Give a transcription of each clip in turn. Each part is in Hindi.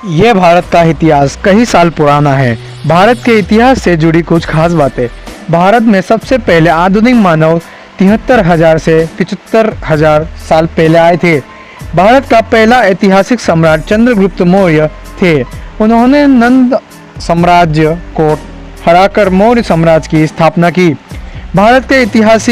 ये भारत का इतिहास कई साल पुराना है। भारत के इतिहास से जुड़ी कुछ खास बातें। भारत में सबसे पहले आधुनिक मानव 73,000 से 75,000 साल पहले आए थे। भारत का पहला ऐतिहासिक सम्राट चंद्रगुप्त मौर्य थे। उन्होंने नंद साम्राज्य को हराकर मौर्य साम्राज्य की स्थापना की। भारत के इतिहास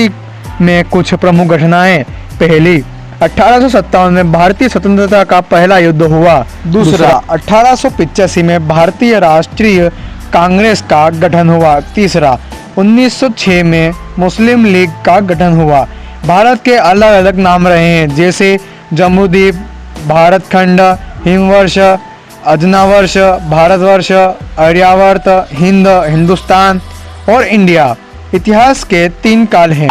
में कुछ प्रमुख घटनाएं। पहली, 1857 में भारतीय स्वतंत्रता का पहला युद्ध हुआ। दूसरा, 1885 में भारतीय राष्ट्रीय कांग्रेस का गठन हुआ। तीसरा, 1906 में मुस्लिम लीग का गठन हुआ। भारत के अलग अलग नाम रहे हैं, जैसे जम्बूद्वीप, भारतखंड, हिमवर्ष, अजनावर्ष, भारतवर्ष, आर्यावर्त, हिंद, हिंदुस्तान और इंडिया। इतिहास के 3 काल हैं: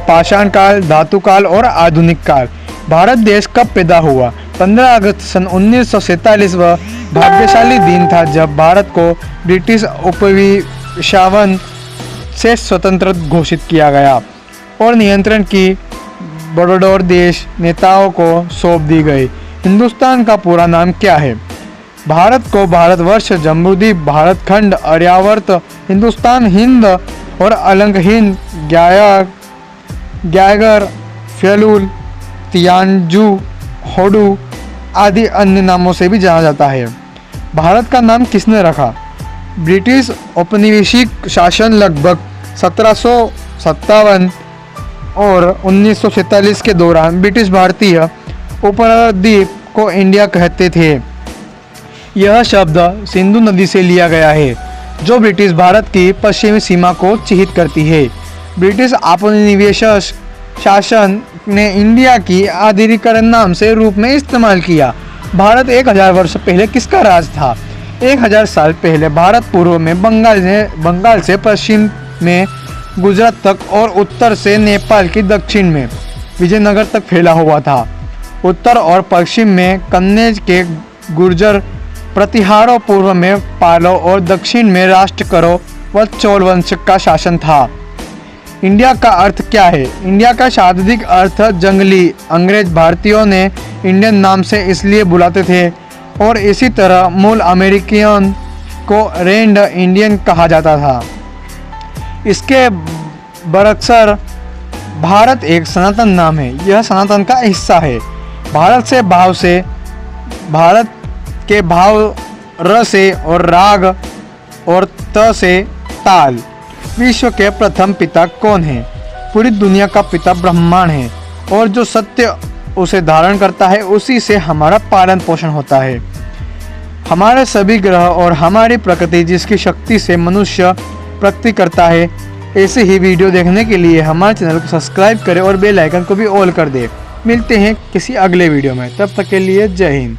पाषाण काल, धातु काल और आधुनिक काल। भारत देश कब पैदा हुआ? 15 अगस्त सन 1947 वह भाग्यशाली दिन था जब भारत को ब्रिटिश उपनिवेशन से स्वतंत्र घोषित किया गया और नियंत्रण की बड़ौदा देश नेताओं को सौंप दी गई। हिंदुस्तान का पूरा नाम क्या है? भारत को भारतवर्ष, जम्बूद्वीप, भारतखंड, आर्यावर्त, हिंदुस्तान, हिंद और अलंग हिंद, ग्यागर, फ्यूल, तियानजू, होडू आदि अन्य नामों से भी जाना जाता है। भारत का नाम किसने रखा? ब्रिटिश औपनिवेशिक शासन लगभग 1757 और 1947 के दौरान ब्रिटिश भारतीय उपद्वीप को इंडिया कहते थे। यह शब्द सिंधु नदी से लिया गया है, जो ब्रिटिश भारत की पश्चिमी सीमा को चिह्नित करती है। ब्रिटिश औपनिवेशिक शासन ने इंडिया की आधिकारिक नाम से रूप में इस्तेमाल किया। भारत 1000 वर्ष पहले किसका राज था? 1000 साल पहले भारत पूर्व में बंगाल से पश्चिम में गुजरात तक और उत्तर से नेपाल की दक्षिण में विजयनगर तक फैला हुआ था। उत्तर और पश्चिम में कन्नौज के गुर्जर प्रतिहारों, पूर्व में पालो और दक्षिण में राष्ट्रकूटों व चोल वंश का शासन था। इंडिया का अर्थ क्या है? इंडिया का शाब्दिक अर्थ जंगली। अंग्रेज भारतीयों ने इंडियन नाम से इसलिए बुलाते थे और इसी तरह मूल अमेरिकन को रेड इंडियन कहा जाता था। इसके बरक्सर भारत एक सनातन नाम है। यह सनातन का हिस्सा है। भारत के भाव र से और राग और त से ताल। विश्व के प्रथम पिता कौन है? पूरी दुनिया का पिता ब्रह्मांड है और जो सत्य उसे धारण करता है उसी से हमारा पालन पोषण होता है। हमारे सभी ग्रह और हमारी प्रकृति जिसकी शक्ति से मनुष्य प्रगति करता है। ऐसे ही वीडियो देखने के लिए हमारे चैनल को सब्सक्राइब करें और बेल आइकन को भी ऑल कर दें। मिलते हैं किसी अगले वीडियो में, तब तक के लिए जय हिंद।